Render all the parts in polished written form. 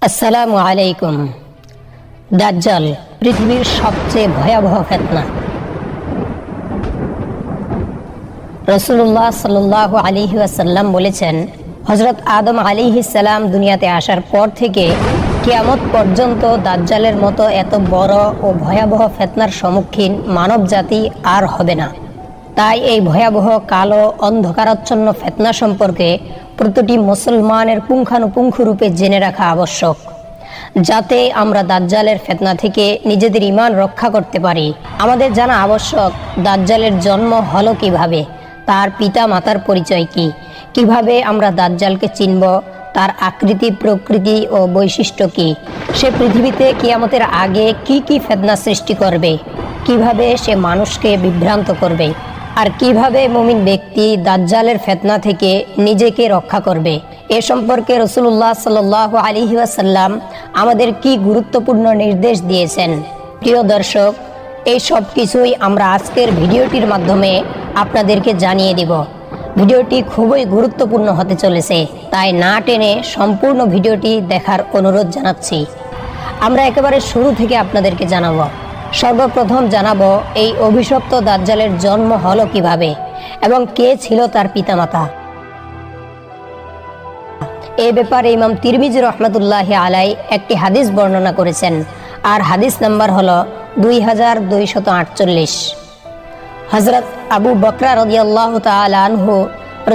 আসসালামু আলাইকুম। দাজ্জাল পৃথিবীর সবচেয়ে ভয়াবহ ফিতনা। রাসূলুল্লাহ সাল্লাল্লাহু আলাইহি ওয়াসাল্লাম বলেছেন, হযরত আদম আলাইহিস সালাম দুনিয়াতে আসার পর থেকে কিয়ামত পর্যন্ত দাজ্জালের মতো এত বড় ও ভয়াবহ ফিতনার সম্মুখীন মানব জাতি আর হবে না। তাই এই ভয়াবহ কালো অন্ধকারাচ্ছন্ন ফিতনা সম্পর্কে প্রতিটি মুসলমানের পুঙ্খানুপুঙ্খ রূপে জেনে রাখা আবশ্যক, যাতে আমরা দাজ্জালের ফিতনা থেকে নিজেদের ঈমান রক্ষা করতে পারি। আমাদের জানা আবশ্যক, দাজ্জালের জন্ম হলো কিভাবে, তার পিতা মাতার পরিচয় কি, কিভাবে আমরা দাজ্জালকে চিনব, তার আকৃতি প্রকৃতি ও বৈশিষ্ট্য কি, সে পৃথিবীতে কিয়ামতের আগে কি কি ফিতনা সৃষ্টি করবে, কিভাবে সে মানুষকে বিভ্রান্ত করবে, আর কিভাবে মুমিন ব্যক্তি দাজ্জালের ফিতনা থেকে নিজেকে রক্ষা করবে। এ সম্পর্কে রাসূলুল্লাহ সাল্লাল্লাহু আলাইহি ওয়াসাল্লাম আমাদের কি গুরুত্বপূর্ণ নির্দেশ দিয়েছেন। প্রিয় দর্শক, এই সব কিছুই আমরা আজকের ভিডিওটির মাধ্যমে আপনাদেরকে জানিয়ে দেব। ভিডিওটি খুবই গুরুত্বপূর্ণ হতে চলেছে, তাই না টেনে সম্পূর্ণ ভিডিওটি দেখার অনুরোধ জানাচ্ছি। আমরা একেবারে শুরু থেকে আপনাদেরকে জানাবো। সর্বপ্রথম জানাবো এই অভিশপ্ত দাজ্জালের জন্ম হলো কিভাবে এবং কে ছিল তার পিতামাতা। এই ব্যাপারে ইমাম তিরমিজি রাহমাতুল্লাহি আলাইহি একটি হাদিস বর্ণনা করেছেন, আর হাদিস নাম্বার হলো 2248। হযরত আবু বকর রাদিয়াল্লাহু তাআলা আনহু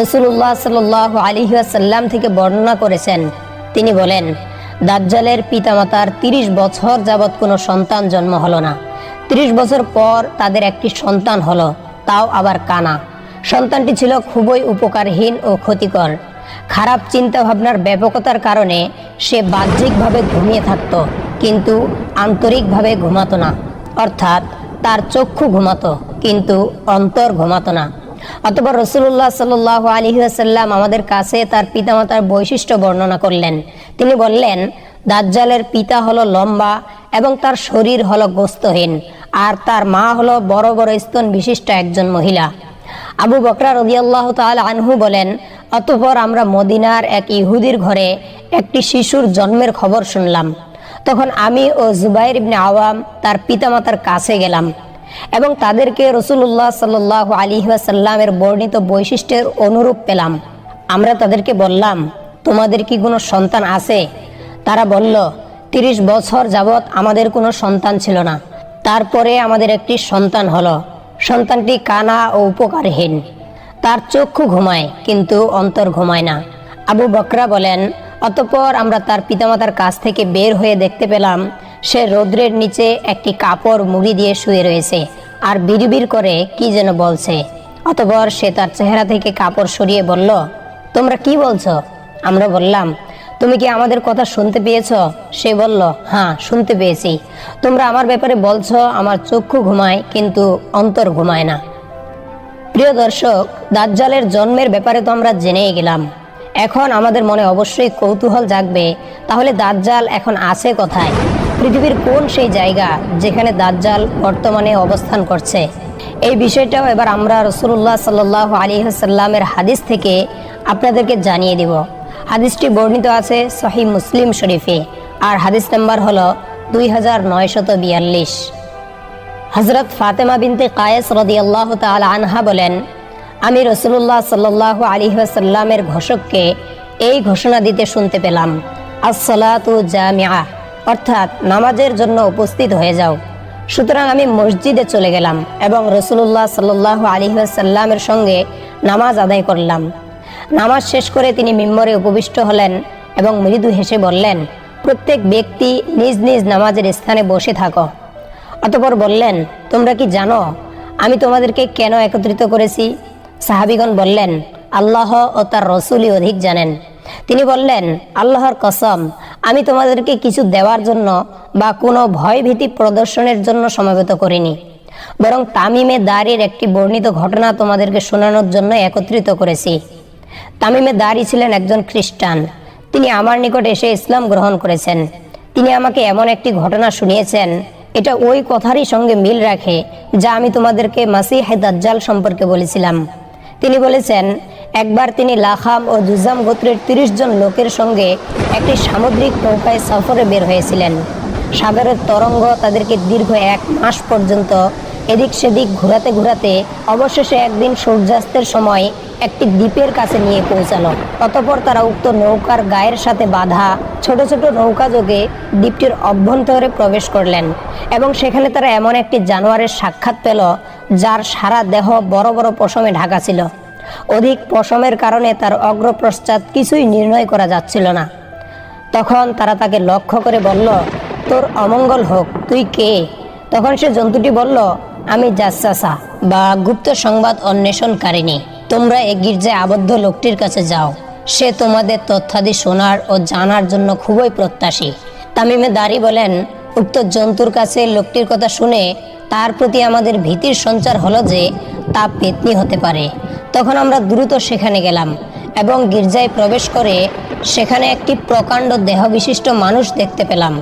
রাসূলুল্লাহ সাল্লাল্লাহু আলাইহি ওয়াসাল্লাম থেকে বর্ণনা করেছেন, তিনি বলেন, দাজ্জালের পিতামাতার 30 বছর যাবৎ কোনো সন্তান জন্ম হলো না। 30 বছর পর তাদের একটি সন্তান হলো, তাও আবার কানা। সন্তানটি ছিল খুবই উপকারহীন ও ক্ষতিকর। খারাপ চিন্তা ভাবনার ব্যাপকতার কারণে সে বাহ্যিকভাবে ঘুমিয়ে থাকত, কিন্তু আন্তরিকভাবে ঘুমাতো না। অর্থাৎ তার চক্ষু ঘুমাতো, কিন্তু অন্তর ঘুমাতো না। অতঃপর রাসূলুল্লাহ সাল্লাল্লাহু আলাইহি ওয়াসাল্লাম আমাদের কাছে তার পিতামাতার বৈশিষ্ট্য বর্ণনা করলেন। তিনি বললেন, দাজ্জালের পিতা হলো লম্বা এবং তার শরীর হলো গোস্তহীন, আর তার মা হলো বড় বড় স্তন বিশিষ্ট একজন মহিলা। আবু বকর রাদিয়াল্লাহু তাআলা আনহু বলেন, অতঃপর আমরা মদিনার এক ইহুদির ঘরে একটি শিশুর জন্মের খবর শুনলাম। তখন আমি ও জুবাইর ইবনে আওয়াম তার পিতামাতার কাছে গেলাম এবং তাদেরকে রাসূলুল্লাহ সাল্লাল্লাহু আলাইহি ওয়াসাল্লামের বর্ণিত বৈশিষ্ট্যের অনুরূপ পেলাম। আমরা তাদেরকে বললাম, তোমাদের কি কোনো সন্তান আছে? তারা বলল, 30 বছর যাবৎ আমাদের কোনো সন্তান ছিল না। তারপরে আমাদের একটি সন্তান হলো। সন্তানটি কানা ও উপকারহীন, তার চক্ষু ঘুমায় কিন্তু অন্তর ঘুমায় না। আবু বকরা বলেন, অতঃপর আমরা তার পিতামাতার কাছ থেকে বের হয়ে দেখতে পেলাম সে রৌদ্রের নিচে একটি কাপড় মুড়ি দিয়ে শুয়ে রয়েছে আর বিড়বিড় করে কি যেন বলছে। অতঃপর সে তার চেহারা থেকে কাপড় সরিয়ে বলল, তোমরা কি বলছো? আমরা বললাম, তুমি কি আমাদের কথা শুনতে পেয়েছো? সে বলল, হ্যাঁ, শুনতে পেয়েছি। তোমরা আমার ব্যাপারে বলছো আমার চক্ষু ঘুমায় কিন্তু অন্তর ঘুমায় না। প্রিয় দর্শক, দাজ্জালের জন্মের ব্যাপারে তো আমরা জেনেই গেলাম। এখন আমাদের মনে অবশ্যই কৌতূহল জাগবে, তাহলে দাজ্জাল এখন আছে কোথায়? পৃথিবীর কোন সেই জায়গা যেখানে দাজ্জাল বর্তমানে অবস্থান করছে? এই বিষয়টাও এবার আমরা রাসূলুল্লাহ সাল্লাল্লাহু আলাইহি ওয়াসাল্লামের হাদিস থেকে আপনাদেরকে জানিয়ে দিব। হাদিসটি বর্ণিত আছে সহিহ মুসলিম শরীফে, আর হাদিস নাম্বার হলো 2942। হযরত ফাতেমা বিনতে কায়েস রাদিয়াল্লাহু তাআলা আনহা বলেন, আমি রাসূলুল্লাহ সাল্লাল্লাহু আলাইহি ওয়াসাল্লামের ঘোষককে এই ঘোষণা দিতে শুনতে পেলাম, আস-সালাতু জামিআ, অর্থাৎ নামাজের জন্য উপস্থিত হয়ে যাও। সুতরাং আমি মসজিদে চলে গেলাম এবং রাসূলুল্লাহ সাল্লাল্লাহু আলাইহি ওয়াসাল্লামের সঙ্গে নামাজ আদায় করলাম। নামাজ শেষ করে তিনি মিম্বরে উপবিষ্ট হলেন এবং মৃদু হেসে বললেন, প্রত্যেক ব্যক্তি নিজ নিজ নামাজের স্থানে বসে থাকো। অতঃপর বললেন, তোমরা কি জানো আমি তোমাদেরকে কেন একত্রিত করেছি? সাহাবীগণ বললেন, আল্লাহ ও তার রাসূলই অধিক জানেন। তিনি বললেন, আল্লাহর কসম, আমি তোমাদেরকে কিছু দেওয়ার জন্য বা কোনো ভয়ভীতি প্রদর্শনের জন্য সমবেত করিনি, বরং তামিমে দারির একটি বর্ণিত ঘটনা তোমাদেরকে শোনানোর জন্য একত্রিত করেছি। তামিমে দারি ছিলেন একজন খ্রিস্টান। তিনি আমার নিকট এসে ইসলাম গ্রহণ করেছেন। তিনি আমাকে এমন একটি ঘটনা শুনিয়েছেন, এটা ওই কথারই সঙ্গে মিল রাখে যা আমি তোমাদেরকে মাসিহ দাজ্জাল সম্পর্কে বলেছিলাম। তিনি বলেছেন, একবার তিনি লাখাম ও জুজাম গোত্রের ৩০ জন লোকের সঙ্গে একটি সামুদ্রিক নৌকায় সফরে বের হয়েছিলেন। সাগরের তরঙ্গ তাদেরকে দীর্ঘ ১ মাস পর্যন্ত এদিক সেদিক ঘোরাতে ঘোরাতে অবশেষে একদিন সূর্যাস্তের সময় একটি দ্বীপের কাছে নিয়ে পৌঁছালো। অতঃপর তারা উক্ত নৌকার গায়ের সাথে বাঁধা ছোট ছোট নৌকা যোগে দ্বীপটির অভ্যন্তরে প্রবেশ করলেন এবং সেখানে তারা এমন একটি জানোয়ারের সাক্ষাৎ পেল যার সারা দেহ বড় বড় পশমে ঢাকা ছিল। অধিক পশমের কারণে তার অগ্রপশ্চাৎ কিছুই নির্ণয় করা যাচ্ছিল না। তখন তারা তাকে লক্ষ্য করে বলল, তোর অমঙ্গল হোক, তুই কে? তখন সে জন্তুটি বলল, আমি জাসসাসা বা গুপ্ত সংবাদ অন্বেষণকারিণী। তোমরা এই গির্জায় আবদ্ধ লোকটির কাছে যাও, সে তোমাদের তথ্যাদি শোনার ও জানার জন্য খুবই প্রত্যাশী। তামিমে দারি বলেন, উক্ত জন্তুর কাছে লোকটির কথা শুনে তার প্রতি আমাদের ভীতির সঞ্চার হলো যে তা পেতনি হতে পারে। তখন আমরা দ্রুত সেখানে গেলাম এবং গির্জায় প্রবেশ করে সেখানে একটি প্রকাণ্ড দেহবিশিষ্ট মানুষ দেখতে পেলাম,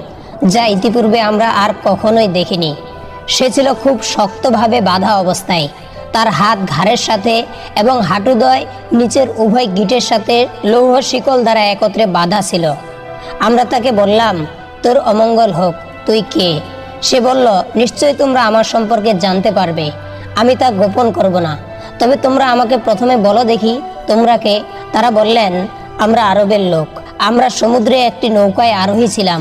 যা ইতিপূর্বে আমরা আর কখনোই দেখিনি। সে ছিল খুব শক্তভাবে বাঁধা অবস্থায়। তার হাত ঘাড়ের সাথে এবং হাঁটুদ্বয় নিচের উভয় গিঁটের সাথে লৌহ শিকল দ্বারা একত্রে বাঁধা ছিল। আমরা তাকে বললাম, তোর অমঙ্গল হোক, তুই কে? সে বলল, নিশ্চয়ই তোমরা আমার সম্পর্কে জানতে পারবে, আমি তা গোপন করব না। তবে তোমরা আমাকে প্রথমে বলো দেখি, তোমরা কে? তারা বললেন, আমরা আরবের লোক। আমরা সমুদ্রে একটি নৌকায় আরোহী ছিলাম।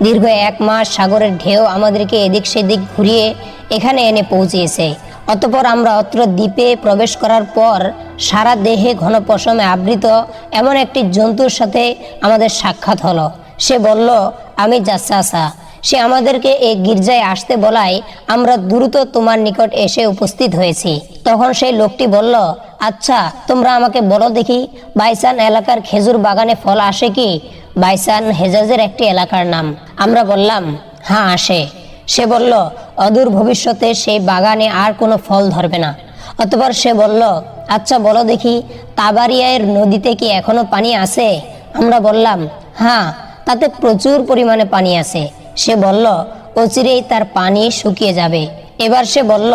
দীর্ঘ ১ মাস সাগরের ঢেউ আমাদেরকে এদিক সেদিক ঘুরিয়ে এখানে এনে পৌঁছিয়েছে। অতঃপর আমরা অত্র দ্বীপে প্রবেশ করার পর সারা দেহে ঘন পশমে আবৃত এমন একটি জন্তুর সাথে আমাদের সাক্ষাৎ হলো। সে বলল, আমি জাসসাসা। সে আমাদেরকে এই গির্জায় আসতে বলায় আমরা দ্রুত তোমার নিকট এসে উপস্থিত হয়েছি। তখন সেই লোকটি বলল, আচ্ছা, তোমরা আমাকে বলো দেখি, বাইসান এলাকার খেজুর বাগানে ফল আসে কি? বাইসান হেজাজের একটি এলাকার নাম। আমরা বললাম, হ্যাঁ আসে। সে বলল, অদূর ভবিষ্যতে সেই বাগানে আর কোনো ফল ধরবে না। অতঃপর সে বলল, আচ্ছা বলো দেখি, তাবারিয়ার নদীতে কি এখনো পানি আছে? আমরা বললাম, হ্যাঁ, তাতে প্রচুর পরিমাণে পানি আছে। সে বলল, অচিরেই তার পানি শুকিয়ে যাবে। এবার সে বলল,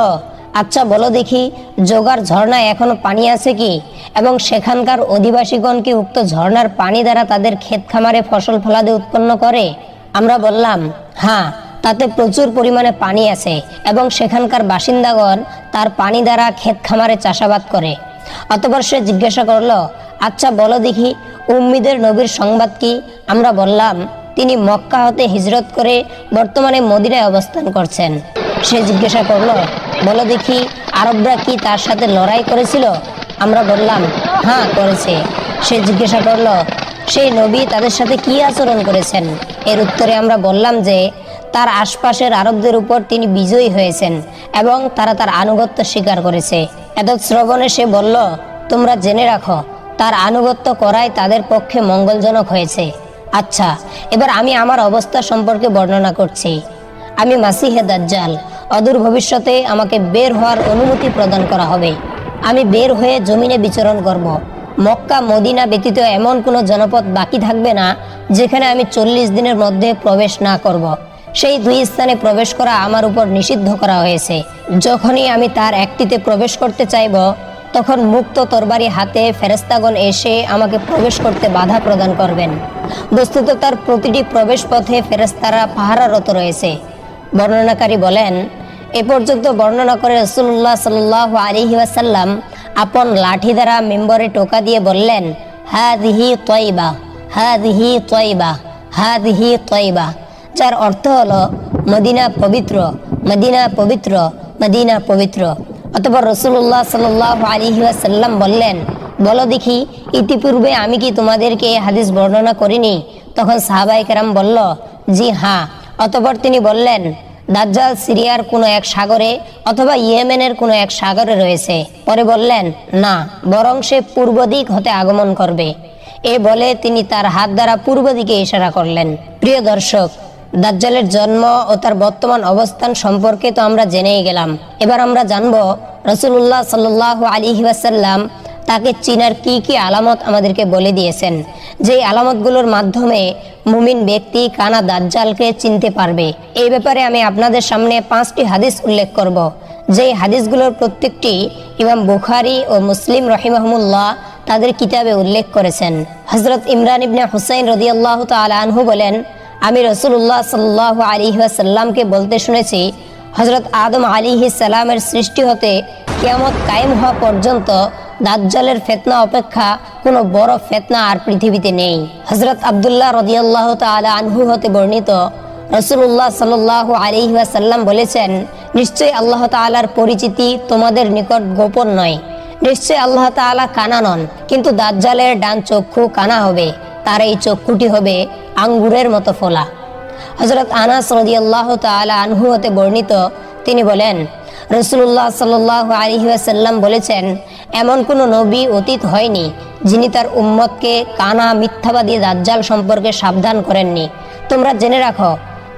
আচ্ছা বলো দেখি, জোগার ঝর্ণায় এখনো পানি আছে কি? এবং সেখানকার অধিবাসীগণ কি উক্ত ঝর্ণার পানি দ্বারা তাদের ক্ষেত খামারে ফসল ফলাদি উৎপন্ন করে? আমরা বললাম, হ্যাঁ, তাতে প্রচুর পরিমাণে পানি আছে এবং সেখানকার বাসিন্দাগণ তার পানি দ্বারা ক্ষেত খামারে চাষাবাদ করে। অতঃপর সে জিজ্ঞাসা করলো, আচ্ছা বলো দেখি, উম্মিদের নবীর সংবাদ কি? আমরা বললাম, তিনি মক্কা হতে হিজরত করে বর্তমানে মদিনায় অবস্থান করছেন। সে জিজ্ঞাসা করলো, বলো দেখি, আরবরা কি তার সাথে লড়াই করেছিল? আমরা বললাম, হ্যাঁ করেছে। সে জিজ্ঞাসা করলো, সেই নবী তাদের সাথে কি আচরণ করেছেন? এর উত্তরে আমরা বললাম যে তার আশপাশের আরবদের উপর তিনি বিজয়ী হয়েছেন এবং তারা তার আনুগত্য স্বীকার করেছে। এতৎ শ্রবণে সে বলল, তোমরা জেনে রাখো, তার আনুগত্য করাই তাদের পক্ষে মঙ্গলজনক হয়েছে। আচ্ছা, এবার আমি আমার অবস্থা সম্পর্কে বর্ণনা করছি। আমি মাসিহে দাজ্জাল। অদূর ভবিষ্যতে আমাকে বের হওয়ার অনুমতি প্রদান করা হবে। আমি বের হয়ে জমিনে বিচরণ করব। মক্কা মদিনা ব্যতীত এমন কোনো জনপদ বাকি থাকবে না যেখানে আমি 40 দিনের মধ্যে প্রবেশ না করব। সেই 2 স্থানে প্রবেশ করা আমার উপর নিষিদ্ধ করা হয়েছে। যখনই আমি তার একটিতে প্রবেশ করতে চাইব, তখন মুক্ত তরবারি হাতে ফেরেশতাগণ এসে আমাকে প্রবেশ করতে বাধা প্রদান করবেন। বস্তুত তার প্রতিটি প্রবেশ পথে ফেরেশতারা পাহারারত রয়েছে। বর্ণনাকারী বলেন, এ পর্যন্ত বর্ণনা করে রাসূলুল্লাহ সাল্লাল্লাহু আলাইহি ওয়াসাল্লাম আপন লাঠি দ্বারা মিম্বরে টোকা দিয়ে বললেন, হাযিহি তয়বা, হাযিহি তয়বা, হাযিহি তয়বা, যার অর্থ হলো মদিনা পবিত্র, মদিনা পবিত্র, মদিনা পবিত্র। অতঃপর রাসূলুল্লাহ সাল্লাল্লাহু আলাইহি ওয়াসাল্লাম বললেন, বলো দেখি, ইতিপূর্বে আমি কি তোমাদেরকে এই হাদিস বর্ণনা করিনি? তখন সাহাবায়ে কেরাম বলল, জি হ্যাঁ। অতঃপর তিনি বললেন, দাজ্জাল সিরিয়ার কোনো এক সাগরে অথবা ইয়েমেনের কোনো এক সাগরে রয়েছে। পরে বললেন, না, বরং সে পূর্ব দিক হতে আগমন করবে। এ বলে তিনি তার হাত দ্বারা পূর্ব দিকে ইশারা করলেন। প্রিয় দর্শক, দাজ্জালের জন্ম ও তার বর্তমান অবস্থান সম্পর্কে তো আমরা জেনেই গেলাম। এবার আমরা জানব রাসূলুল্লাহ সাল্লাল্লাহু আলাইহি ওয়াসাল্লাম তাকে চিনার কি কি আলামত আমাদেরকে বলে দিয়েছেন, যেই আলামতগুলোর মাধ্যমে মুমিন ব্যক্তি কানা দাজ্জালকে চিনতে পারবে। এই ব্যাপারে আমি আপনাদের সামনে 5টি হাদিস উল্লেখ করব, যেই হাদিসগুলোর প্রত্যেকটি ইমাম বুখারী ও মুসলিম রহিমাহুমুল্লাহ তাদের কিতাবে উল্লেখ করেছেন। হযরত ইমরান ইবনে হুসাইন রাদিয়াল্লাহু তাআলা আনহু বলেন, আমি রাসূলুল্লাহ সাল্লাল্লাহু আলাইহি ওয়াসাল্লামকে বলতে শুনেছি, হযরত আদম আলাইহিস সালামের সৃষ্টি হতে কিয়ামত কায়েম হওয়া পর্যন্ত দাজ্জালের ফিতনা অপেক্ষা কোনো বড় ফিতনা আর পৃথিবীতে নেই। হযরত আব্দুল্লাহ রাদিয়াল্লাহু তাআলা আনহু হতে বর্ণিত, রাসূলুল্লাহ সাল্লাল্লাহু আলাইহি ওয়াসাল্লাম বলেছেন, নিশ্চয়ই আল্লাহ তাআলার পরিচিতি তোমাদের নিকট গোপন নয়। নিশ্চয়ই আল্লাহ তাআলা কানা নন, কিন্তু দাজ্জালের ডান চক্ষু কানা হবে, তার এই চক্ষুটি হবে আঙ্গুরের মতো ফোলা। হযরত আনাস রাদিয়াল্লাহু তাআলা আনহু হতে বর্ণিত, তিনি বলেন, রাসূলুল্লাহ সাল্লাল্লাহু আলাইহি ওয়াসাল্লাম বলেছেন, এমন কোনো নবী অতীত হয়নি যিনি তার উম্মতকে কানা মিথ্যাবাদী দাজ্জাল সম্পর্কে সাবধান করেননি। তোমরা জেনে রাখো,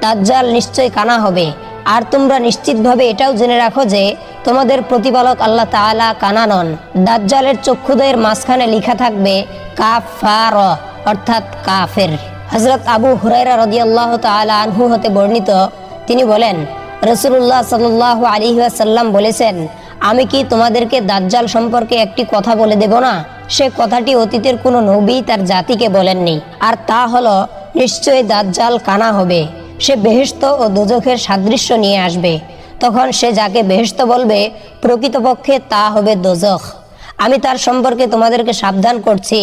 দাজ্জাল নিশ্চয়ই কানা হবে, আর তোমরা নিশ্চিতভাবে এটাও জেনে রাখো যে তোমাদের প্রতিপালক আল্লাহ তাআলা কানা নন। দাজ্জালের চক্ষুদ্বয়ের মাঝখানে লেখা থাকবে কাফার, অর্থাৎ কাফের। হযরত আবু হুরায়রা রাদিয়াল্লাহু তাআলা আনহু হতে বর্ণিত, তিনি বলেন, রাসূলুল্লাহ সাল্লাল্লাহু আলাইহি ওয়াসাল্লাম বলেছেন, আমি কি তোমাদেরকে দাজ্জাল সম্পর্কে একটি কথা বলে দেব না? সে কথাটি অতীতের কোনো নবী তার জাতিকে বলেননি, আর তা হলো, নিশ্চয়ই দাজ্জাল কানা হবে। সে বেহেশত ও দোজখের সাদৃশ্য নিয়ে আসবে। তখন সে যাকে বেহেশত বলবে, প্রকৃতপক্ষে তা হবে দোজখ। আমি তার সম্পর্কে তোমাদেরকে সাবধান করছি,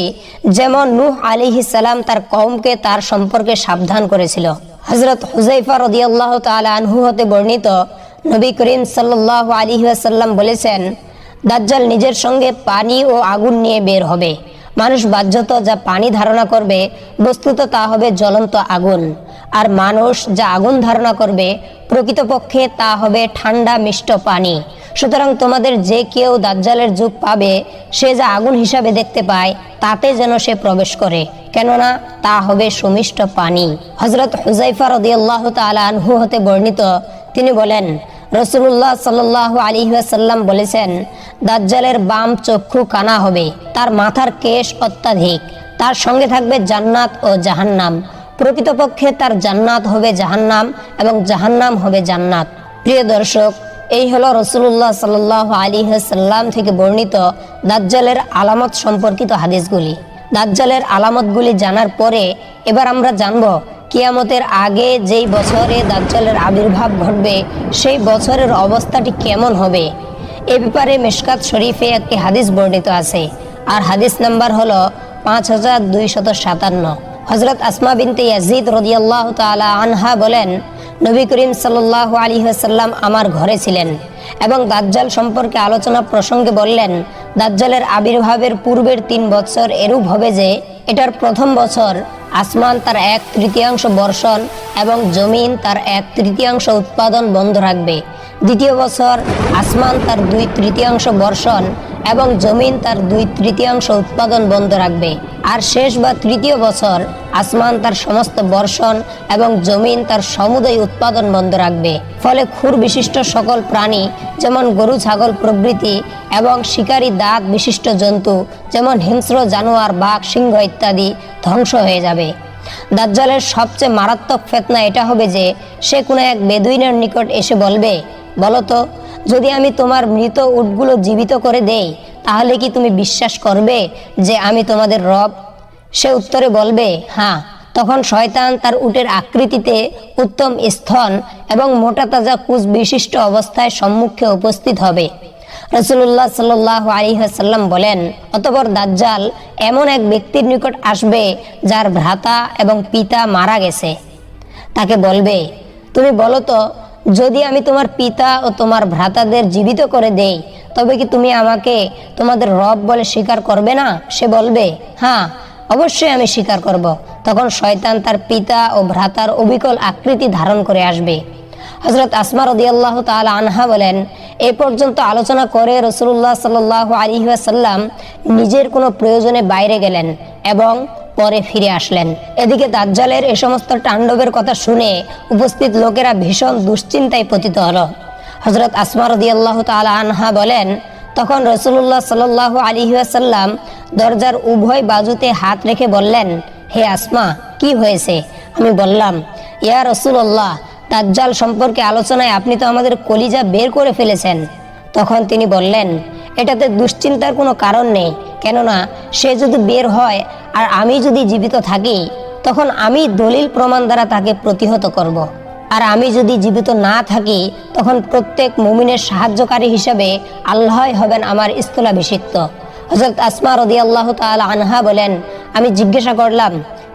যেমন নূহ আলাইহিস সালাম তার কওমকে তার সম্পর্কে সাবধান করেছিল। হযরত হুযায়ফা রাদিয়াল্লাহু তাআলা আনহু হতে বর্ণিত, নবী করিম সাল্লাল্লাহু আলাইহি ওয়াসাল্লাম বলেছেন, দাজ্জাল নিজের সঙ্গে পানি ও আগুন নিয়ে বের হবে। মানুষ বাহ্যত যা পানি ধারণা করবে, বস্তুত তা হবে জ্বলন্ত আগুন, আর মানুষ যা আগুন ধারণা করবে, প্রকৃতপক্ষে তা হবে ঠান্ডা মিষ্ট পানি। সুতরাং তোমাদের যে কেউ দাজ্জালের যুগ পাবে, সে যা আগুন হিসাবে দেখতে পায় তাতে যেন সে প্রবেশ করে, কেননা তা হবে সুমিষ্ট পানি। হযরত হুযায়ফা রাদিয়াল্লাহু তাআলা আনহু হতে বর্ণিত, তিনি বলেন, রাসূলুল্লাহ সাল্লাল্লাহু আলাইহি ওয়াসাল্লাম বলেছেন, দাজ্জালের বাম চক্ষু কানা হবে, তার মাথার কেশ অত্যাধিক, তার সঙ্গে থাকবে জান্নাত ও জাহান্নাম। প্রকৃতপক্ষে তার জান্নাত হবে জাহান্নাম এবং জাহান্নাম হবে জান্নাত। প্রিয় দর্শক, এই হলো রাসূলুল্লাহ সাল্লাল্লাহু আলাইহি ওয়াসাল্লাম থেকে বর্ণিত দাজ্জালের আলামত সম্পর্কিত হাদিসগুলি। দাজ্জালের আলামতগুলি জানার পরে এবার আমরা জানব কিয়ামতের আগে যেই বছরে দাজ্জালের আবির্ভাব ঘটবে, সেই বছরের অবস্থাটি কেমন হবে। এ ব্যাপারে মিশকাত শরীফে একটি হাদিস বর্ণিত আছে, আর হাদিস নাম্বার হলো 5257। হযরত আসমা বিনতে ইয়াজিদ রাদিয়াল্লাহু তাআলা আনহা বলেন, নবী করিম সাল্লাল্লাহু আলাইহি ওয়াসাল্লাম আমার ঘরে ছিলেন এবং দাজ্জাল সম্পর্কে আলোচনা প্রসঙ্গে বললেন, দাজ্জালের আবির্ভাবের পূর্বের 3 বছর এরূপ হবে যে এটার প্রথম বছর আসমান তার 1/3 বর্ষণ এবং জমিন তার 1/3 উৎপাদন বন্ধ রাখবে। দ্বিতীয় বছর আসমান তার 2/3 বর্ষণ এবং জমিন তার 2/3 উৎপাদন বন্ধ রাখবে। আর শেষ বা তৃতীয় বছর আসমান তার সমস্ত বর্ষণ এবং জমিন তার সমুদয় উৎপাদন বন্ধ রাখবে। ফলে খুর বিশিষ্ট সকল প্রাণী যেমন গরু ছাগল প্রভৃতি এবং শিকারী দাঁত বিশিষ্ট জন্তু যেমন হিংস্র জানোয়ার বাঘ সিংহ ইত্যাদি ধ্বংস হয়ে যাবে। দাজ্জালের সবচেয়ে মারাত্মক ফিতনা এটা হবে যে সে কোনো এক বেদুইনের নিকট এসে বলবে, বলতো, যদি আমি তোমার মৃত উটগুলো জীবিত করে দেই, তাহলে কি তুমি বিশ্বাস করবে যে আমি তোমাদের রব? সে উত্তরে বলবে, হ্যাঁ। তখন শয়তান তার উটের আকৃতিতে উত্তম স্থন এবং মোটা তাজা কুচ বিশিষ্ট অবস্থায় সম্মুখে উপস্থিত হবে। রাসূলুল্লাহ সাল্লাল্লাহু আলাইহি ওয়াসাল্লাম বলেন, অতঃপর দাজ্জাল এমন এক ব্যক্তির নিকট আসবে যার ভ্রাতা এবং পিতা মারা গেছে। তাকে বলবে, তুমি বলো তো, যদি আমি তোমার পিতা ও তোমার ভ্রাতাদের জীবিত করে দেই, তবে কি তুমি আমাকে তোমাদের রব বলে স্বীকার করবে না? সে বলবে, হ্যাঁ, অবশ্যই আমি স্বীকার করব। তখন শয়তান তার পিতা ও ভ্রাতার অবিকল আকৃতি ধারণ করে আসবে। হযরত আসমা রাদিয়াল্লাহু তাআলা আনহা বলেন, এই পর্যন্ত আলোচনা করে রাসূলুল্লাহ সাল্লাল্লাহু আলাইহি ওয়াসাল্লাম নিজের কোনো প্রয়োজনে বাইরে গেলেন এবং পরে ফিরে আসলেন। এদিকে দাজ্জালের এই সমস্ত তাণ্ডবের কথা শুনে উপস্থিত লোকেরা ভীষণ দুশ্চিন্তায় পতিত হলো। হযরত আসমা রাদিয়াল্লাহু তাআলা আনহা বলেন, তখন রাসূলুল্লাহ সাল্লাল্লাহু আলাইহি ওয়াসাল্লাম দরজার উভয় বাজুতে হাত রেখে বললেন, হে আসমা, কি হয়েছে? আমি বললাম, ইয়া রাসূলুল্লাহ, দাজ্জাল সম্পর্কে আলোচনায় আপনি তো আমাদের কলিজা বের করে ফেলেছেন। তখন তিনি বললেন, এটাতে দুশ্চিন্তার কোনো কারণ নেই, কেননা সে যদি বের হয় আর আমি যদি জীবিত থাকি, তখন আমি দলিল প্রমাণ দ্বারা তাকে প্রতিহত করব। আর আমি যদি জীবিত না থাকি, তখন প্রত্যেক মুমিনের সাহায্যকারী হিসেবে আল্লাহই হবেন আমার স্থলাভিষিক্ত। হযরত আসমা রাদিয়াল্লাহু তাআলা আনহা বলেন, আমি জিজ্ঞাসা করলাম,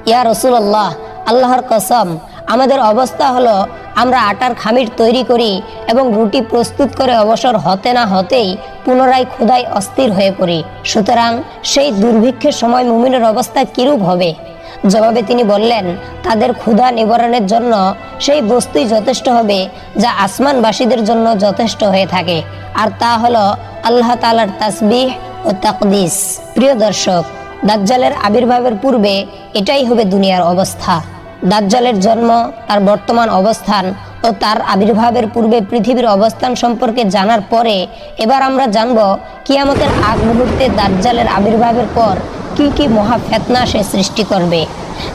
ইয়া রাসূলুল্লাহ, আল্লাহর কসম, আমাদের অবস্থা হলো আমরা আটার খামির তৈরি করি এবং রুটি প্রস্তুত করে অবসর হতে না হতেই পুনরায় ক্ষুধায় অস্থির হয়ে পড়ি। সুতরাং সেই দুর্ভিক্ষের সময় মুমিনের অবস্থা কিরূপ হবে? জবাবে তিনি বললেন, তাদের ক্ষুধা নিবারণের জন্য সেই বস্তুই যথেষ্ট হবে যা আসমানবাসীদের জন্য যথেষ্ট হয়ে থাকে, আর তা হলো আল্লাহ তাআলার তাসবিহ ও তাকদিস। প্রিয় দর্শক, দাজ্জালের আবির্ভাবের পূর্বে এটাই হবে দুনিয়ার অবস্থা। দাজ্জালের জন্ম, তার বর্তমান অবস্থান ও তার আবির্ভাবের পূর্বে পৃথিবীর অবস্থান সম্পর্কে জানার পরে এবার আমরা জানব কিয়ামতের আগ মুহূর্তে দাজ্জালের আবির্ভাবের পর কি কি মহা ফিতনা সে সৃষ্টি করবে,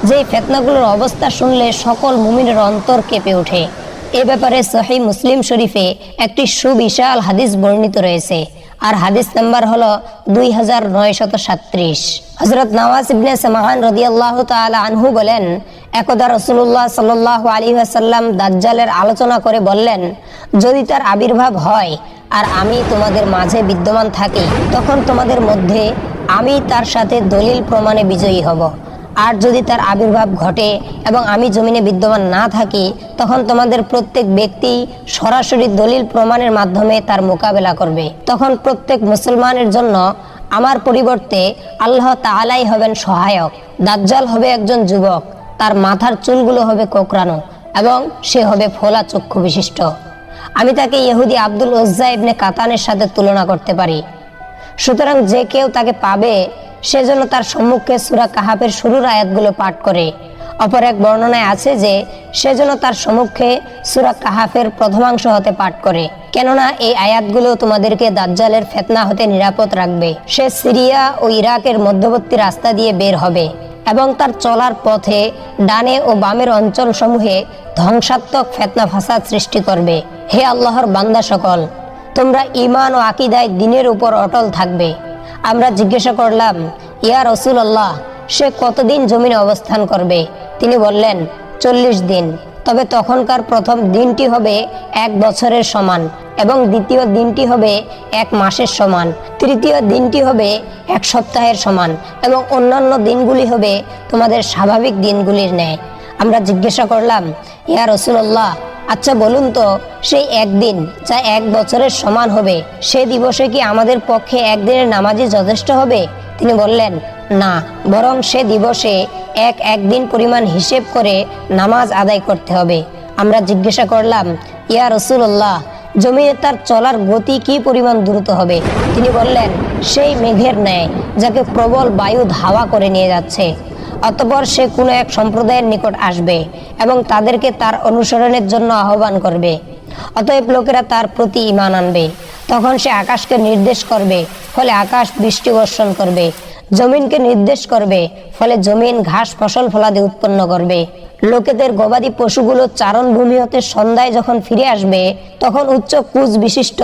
যেই ফিতনাগুলোর অবস্থা শুনলে সকল মুমিনের অন্তর কেঁপে ওঠে। এ ব্যাপারে সহিহ মুসলিম শরীফে একটি সুবিশাল হাদিস বর্ণিত রয়েছে, আর হাদিস নাম্বার হলো 2937। হযরত নওয়াস ইবনে সামাআন রাদিয়াল্লাহু তাআলা আনহু বলেন, একদা রাসূলুল্লাহ সাল্লাল্লাহু আলাইহি ওয়াসাল্লাম দাজ্জালের আলোচনা করে বললেন, যদি তার আবির্ভাব হয় আর আমি তোমাদের মাঝে বিদ্যমান থাকি, তখন তোমাদের মধ্যে আমি তার সাথে দলিল প্রমাণে বিজয়ী হব। আর যদি তার আবির্ভাব ঘটে এবং আমি জমিনে বিদ্যমান না থাকি, তখন তোমাদের প্রত্যেক ব্যক্তি সরাসরি দলিল প্রমাণের মাধ্যমে তার মোকাবেলা করবে। তখন প্রত্যেক মুসলমানের জন্য আমার পরিবর্তে আল্লাহ তাআলাই হবেন সহায়ক। দাজ্জাল হবে একজন যুবক, তার মাথার চুলগুলো হবে কোঁকড়ানো এবং সে হবে ফোলা চক্ষু বিশিষ্ট। আমি তাকে ইহুদি আব্দুল উজ্জা ইবনে কাতানের সাথে তুলনা করতে পারি। সুতরাং যে কেউ তাকে পাবে, সেজন্য তার সম্মুখে সূরা কাহাফের শুরুর আয়াতগুলো পাঠ করে। অপর এক বর্ণনায় আছে যে সেজন্য তার সম্মুখে সূরা কাহাফের প্রথমাংশ হতে পাঠ করে, কেননা এই আয়াতগুলো তোমাদেরকে দাজ্জালের ফিতনা হতে নিরাপদ রাখবে। সে সিরিয়া ও ইরাকের মধ্যবর্তী রাস্তা দিয়ে বের হবে এবং তার চলার পথে ডানে ও বামের অঞ্চল সমূহে ধ্বংসাত্মক ফিতনা ফাসাদ সৃষ্টি করবে। হে আল্লাহর বান্দা সকল, তোমরা ঈমান ও আকীদায় দ্বীনের উপর অটল থাকবে। আমরা জিজ্ঞাসা করলাম, ইয়া রাসূলুল্লাহ, সে কতদিন জমিনে অবস্থান করবে? তিনি বললেন, 40 দিন। তবে তখনকার প্রথম দিনটি হবে 1 বছরের সমান, এবং দ্বিতীয় দিনটি হবে 1 মাসের সমান, তৃতীয় দিনটি হবে 1 সপ্তাহের সমান, এবং অন্যান্য দিনগুলি হবে তোমাদের স্বাভাবিক দিনগুলির ন্যায়। আমরা জিজ্ঞাসা করলাম, ইয়া রাসূলুল্লাহ, আচ্ছা বলুন তো, সেই একদিন যা 1 বছরের সমান হবে, সে দিবসে কি আমাদের পক্ষে একদিনের নামাজই যথেষ্ট হবে? তিনি বললেন, না, বরং সে দিবসে একদিন পরিমাণ হিসেব করে নামাজ আদায় করতে হবে। আমরা জিজ্ঞাসা করলাম, ইয়া রাসূলুল্লাহ, জমিনে তার চলার গতি কি পরিমাণ দ্রুত হবে? তিনি বললেন, সেই মেঘের ন্যায় যাকে প্রবল বায়ু ধাওয়া করে নিয়ে যাচ্ছে। অতঃপর সে কোনো এক সম্প্রদায়ের নিকট আসবে এবং তাদেরকে তার অনুসরণের জন্য আহ্বান করবে। অতএব লোকেরা তার প্রতি ঈমান আনবে। তখন সে আকাশকে নির্দেশ করবে, ফলে আকাশ বৃষ্টি বর্ষণ করবে। জমিনকে নির্দেশ করবে, ফলে জমিন ঘাস ফসল ফলাদি উৎপন্ন করবে। লোকেদের গবাদি পশুগুলো চারণভূমি হতে সন্ধ্যায় যখন ফিরে আসবে, তখন উচ্চ কুঁজ বিশিষ্ট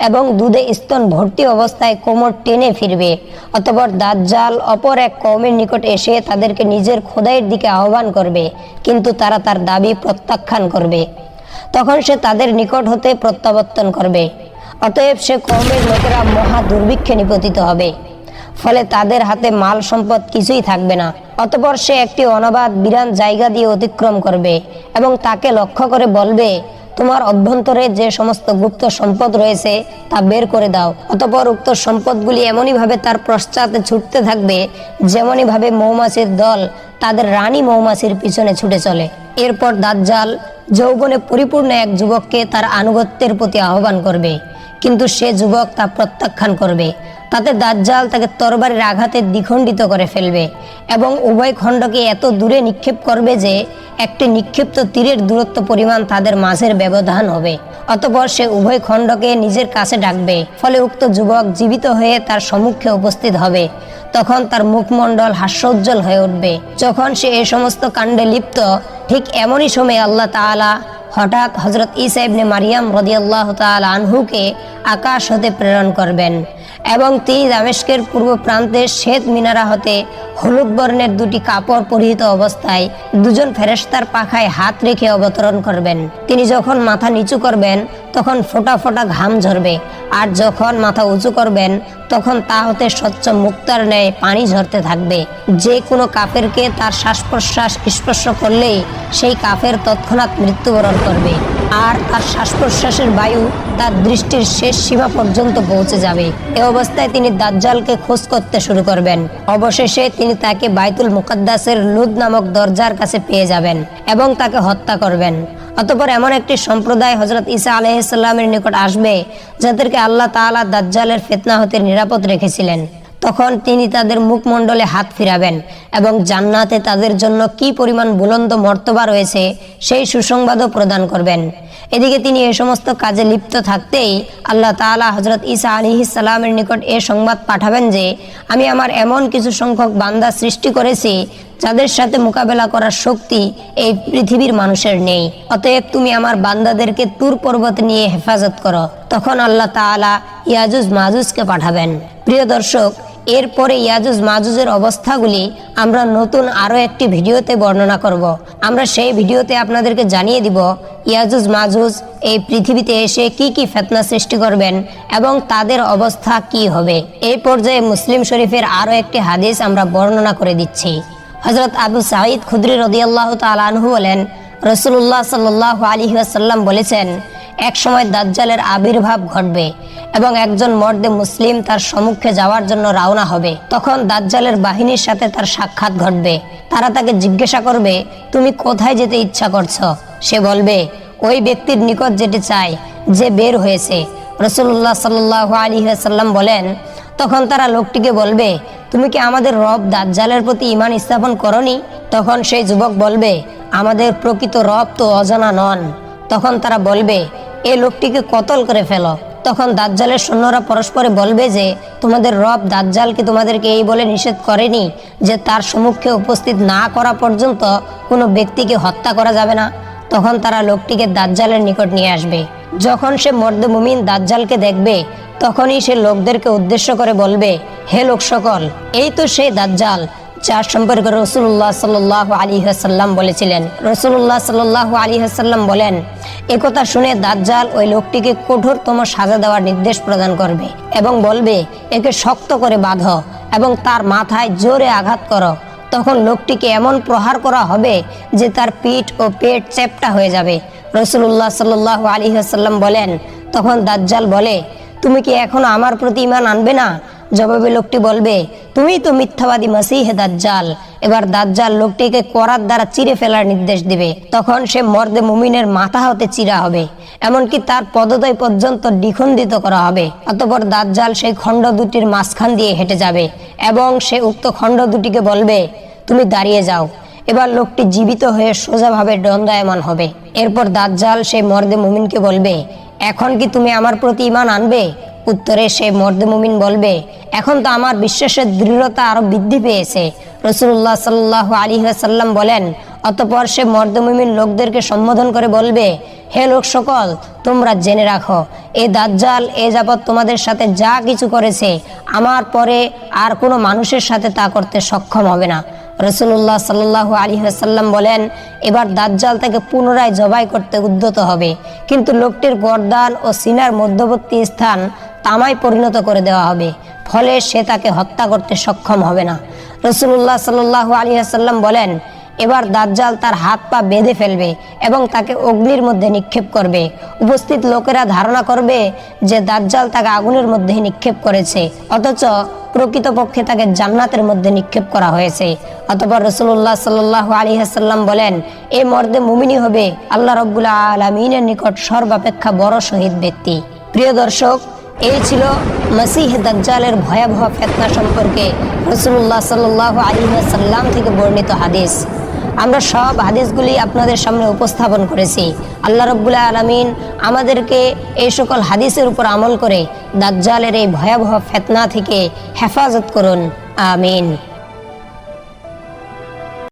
এবং দুধে স্তন ভর্তি অবস্থায় কোমর টেনে ফিরবে। অতঃপর দাজ্জাল অপর এক কওমের নিকট এসে তাদেরকে নিজের খোদাইয়ের দিকে আহ্বান করবে, কিন্তু তারা তার দাবি প্রত্যাখ্যান করবে। তখন সে তাদের নিকট হতে প্রত্যাবর্তন করবে। অতএব সে কওমের লোকেরা মহা দুর্ভিক্ষে নিপতিত হবে, ফলে তাদের হাতে মাল সম্পদ কিছুই থাকবে না। অতঃপর সে একটি অনাবাদ বিরান জায়গা দিয়ে অতিক্রম করবে এবং তাকে লক্ষ্য করে বলবে, তোমার অভ্যন্তরে যে সমস্ত গুপ্ত সম্পদ রয়েছে তা বের করে দাও। অতঃপর উক্ত সম্পদগুলি এমনইভাবে তার পশ্চাতে ছুটতে থাকবে, যেমনইভাবে মৌমাছির দল তাদের রানী মৌমাছির পিছনে ছুটে চলে। এরপর দাজ্জাল যৌবনে পরিপূর্ণ এক যুবককে তার আনুগত্যের প্রতি আহ্বান করবে, কিন্তু সে যুবক তা প্রত্যাখ্যান করবে। তাতে দাজ্জাল তাকে তরবারির আঘাতে দ্বিখণ্ডিত করে ফেলবে এবং উভয় খণ্ডকে এত দূরে নিক্ষেপ করবে যে একটি নিক্ষিপ্ত তীরের দূরত্ব পরিমাণ তাদের মাঝের ব্যবধান হবে। অতঃপর সে উভয় খণ্ডকে নিজের কাছে ডাকবে, ফলে উক্ত যুবক জীবিত হয়ে তার সম্মুখে উপস্থিত হবে। তখন তার মুখমণ্ডল হাস্যোজ্জ্বল হয়ে উঠবে। যখন সে এই সমস্ত কাণ্ডে লিপ্ত, ঠিক এমনই সময় আল্লাহ তাআলা হঠাৎ হযরত ঈসা ইবনে মারিয়াম রাদিয়াল্লাহু তাআলা আনহুকে আকাশ হতে প্রেরণ করবেন এবং তিনি দামেস্কের পূর্ব প্রান্তে শ্বেত মিনারা হতে হলুদ বর্ণের দুটি কাপড় পরিহিত অবস্থায় দুজন ফেরেশতার পাখায় হাত রেখে অবতরণ করবেন। তিনি যখন মাথা নিচু করবেন তখন ফোঁটা ফোঁটা ঘাম ঝরবে, আর যখন মাথা উঁচু করবেন তখন তা হতে স্বচ্ছ মুক্তার ন্যায় পানি ঝরতে থাকবে। যে কোনো কাফেরকে তার শ্বাস প্রশ্বাস স্পর্শ করলেই সেই কাফের তৎক্ষণাৎ মৃত্যুবরণ করবে, আর তার শ্বাস প্রশ্বাসের বায়ু তার দৃষ্টির শেষ সীমা পর্যন্ত পৌঁছে যাবে। এ অবস্থায় তিনি দাজ্জালকে খোঁজ করতে শুরু করবেন। অবশেষে তিনি তাকে বাইতুল মুকাদ্দাসের লুদ নামক দরজার কাছে পেয়ে যাবেন এবং তাকে হত্যা করবেন। অতঃপর এমন একটি সম্প্রদায় হযরত ঈসা আলাইহিস সালামের নিকট আসবে যাদেরকে আল্লাহ তাআলা দাজ্জালের ফিতনা হতে নিরাপদ রেখেছিলেন। তখন তিনি তাদের মুখমণ্ডলে হাত ফিরাবেন এবং জান্নাতে তাদের জন্য কি পরিমাণ বুলন্দ মর্তবা রয়েছে সেই সুসংবাদও প্রদান করবেন। এদিকে তিনি এই সমস্ত কাজে লিপ্ত থাকতেই আল্লাহ তাআলা হযরত ঈসা আলাইহিস সালামের নিকট এ সংবাদ পাঠাবেন যে আমি আমার এমন কিছু সংখ্যক বান্দা সৃষ্টি করেছি যাদের সাথে মোকাবেলা করার শক্তি এই পৃথিবীর মানুষের নেই। অতএব তুমি আমার বান্দাদেরকে তুর পর্বত নিয়ে হেফাজত করো। তখন আল্লাহ তাআলা ইয়াজুজ মাজুজকে পাঠাবেন। প্রিয় দর্শক, এরপরে ইয়াজুজ মাজুজের অবস্থাগুলি আমরা নতুন আরও একটি ভিডিওতে বর্ণনা করব। আমরা সেই ভিডিওতে আপনাদেরকে জানিয়ে দিব ইয়াজুজ মাজুজ এই পৃথিবীতে এসে কি কি ফিতনা সৃষ্টি করবেন এবং তাদের অবস্থা কি হবে। এই পর্যায়ে মুসলিম শরীফের আরও একটি হাদিস আমরা বর্ণনা করে দিচ্ছি। হযরত আবু সাঈদ খুদরি রাদিয়াল্লাহু তাআলা আনহু বলেন, রাসূলুল্লাহ সাল্লাল্লাহু আলাইহি ওয়াসাল্লাম বলেছেন, এক সময় দাজ্জালের আবির্ভাব ঘটবে এবং একজন মর্দে মুসলিম তার সম্মুখে যাওয়ার জন্য রওনা হবে। তখন দাজ্জালের বাহিনীর সাথে তার সাক্ষাৎ ঘটবে। তারা তাকে জিজ্ঞাসা করবে, তুমি কোথায় যেতে ইচ্ছা করছো? সে বলবে, ওই ব্যক্তির নিকট যেতে চায় যে বের হয়েছে। রাসূলুল্লাহ সাল্লাল্লাহু আলাইহি ওয়াসাল্লাম বলেন, তখন তারা লোকটিকে বলবে, তুমি কি আমাদের রব দাজ্জালের প্রতি ঈমান স্থাপন করনি? তখন সেই যুবক বলবে, আমাদের প্রকৃত রব তো অজানা নন। তখন তারা বলবে, এই লোকটিকে কতল করে ফেলো। তখন দাজ্জালের সৈন্যরা পরস্পরে বলবে যে তোমাদের রব দাজ্জাল কি তোমাদেরকে এই বলে নিষেধ করেনি যে তার সম্মুখে উপস্থিত না করা পর্যন্ত কোনো ব্যক্তিকে হত্যা করা যাবে না? তখন তারা লোকটিকে দাজ্জালের নিকট নিয়ে আসবে। যখন সে মর্দে মুমিন দাজ্জালকে দেখবে তখনই সে লোকদেরকে উদ্দেশ্য করে বলবে, হে লোক সকল, এই তো সেই দাজ্জাল যার সম্পর্কে রাসূলুল্লাহ সাল্লাল্লাহু আলাইহি ওয়াসাল্লাম বলেছিলেন। রাসূলুল্লাহ সাল্লাল্লাহু আলাইহি ওয়াসাল্লাম বলেন, একথা শুনে দাজ্জাল ওই লোকটিকে কঠোরতম সাজা দেওয়ার নির্দেশ প্রদান করবে এবং বলবে, একে শক্ত করে বাঁধো এবং তার মাথায় জোরে আঘাত করো। তখন লোকটিকে এমন প্রহার করা হবে যে তার পিঠ ও পেট চ্যাপ্টা হয়ে যাবে। রাসূলুল্লাহ সাল্লাল্লাহু আলাইহি ওয়াসাল্লাম বলেন, তখন দাজ্জাল বলে, তুমি কি এখনো আমার প্রতি ঈমান আনবে না? জবাবে লোকটি বলবে, তুমি তো মিথ্যাবাদী মসিহ দাজ্জাল। এবার দাজ্জাল লোকটিকে করাত দ্বারা চিরে ফেলার নির্দেশ দিবে। তখন সে মর্দে মুমিনের মাথা হতে চিরা হবে, এমনকি তার পদদ্বয় পর্যন্ত দ্বিখণ্ডিত করা হবে। অতঃপর দাজ্জাল সেই খণ্ড দুটির মাঝখান দিয়ে হেঁটে যাবে এবং সে উক্ত খণ্ড দুটিকে বলবে, তুমি দাঁড়িয়ে যাও। এবার লোকটি জীবিত হয়ে সোজাভাবে দণ্ডায়মান হবে। এরপর দাজ্জাল সেই মর্দে মুমিনকে বলবে, এখন কি তুমি আমার প্রতি ঈমান আনবে? উত্তরে সে মর্দে মুমিন বলবে, এখন তো আমার বিশ্বাসের দৃঢ়তা আরো বৃদ্ধি পেয়েছে। রাসূলুল্লাহ সাল্লাল্লাহু আলাইহি ওয়াসাল্লাম বলেন, অতঃপর সে মর্দে মুমিন লোকদেরকে সম্বোধন করে বলবে, হে লোক সকল, তোমরা জেনে রাখো, এই দাজ্জাল এ যাবৎ তোমাদের সাথে যা কিছু করেছে আমার পরে আর কোনো মানুষের সাথে তা করতে সক্ষম হবে না। রাসূলুল্লাহ সাল্লাল্লাহু আলাইহি ওয়াসাল্লাম বলেন, এবার দাজ্জাল তাকে পুনরায় জবাই করতে উদ্যত হবে, কিন্তু লোকটির গর্দান ও সিনার মধ্যবর্তী স্থান তামায় পরিণত করে দেওয়া হবে, ফলে সে তাকে হত্যা করতে সক্ষম হবে না। রাসূলুল্লাহ সাল্লাল্লাহু আলাইহি ওয়াসাল্লাম বলেন, এবার দাজ্জাল তার হাত পা বেঁধে ফেলবে এবং তাকে অগ্নির মধ্যে নিক্ষেপ করবে। উপস্থিত লোকেরা ধারণা করবে যে দাজ্জাল তাকে আগুনের মধ্যে নিক্ষেপ করেছে, অথচ প্রকৃতপক্ষে তাকে জান্নাতের মধ্যে নিক্ষেপ করা হয়েছে। অতঃপর রাসূলুল্লাহ সাল্লাল্লাহু আলাইহি ওয়াসাল্লাম বলেন, এই মর্দে মুমিনই হবে আল্লাহ রাব্বুল আলামিনের নিকট সর্বাপেক্ষা বড় শহীদ ব্যক্তি। প্রিয় দর্শক, এই ছিল মসিহ দাজ্জালের ভয়াবহ ফিতনা সম্পর্কে রাসূলুল্লাহ সাল্লাল্লাহু আলাইহি ওয়াসাল্লাম থেকে বর্ণিত হাদিস। আমরা সব হাদিসগুলি আপনাদের সামনে উপস্থাপন করেছি। আল্লাহ রাব্বুল আলামিন আমাদেরকে এই সকল হাদিসের উপর আমল করে দাজ্জালের এই ভয়াবহ ফিতনা থেকে হেফাজত করুন। আমিন।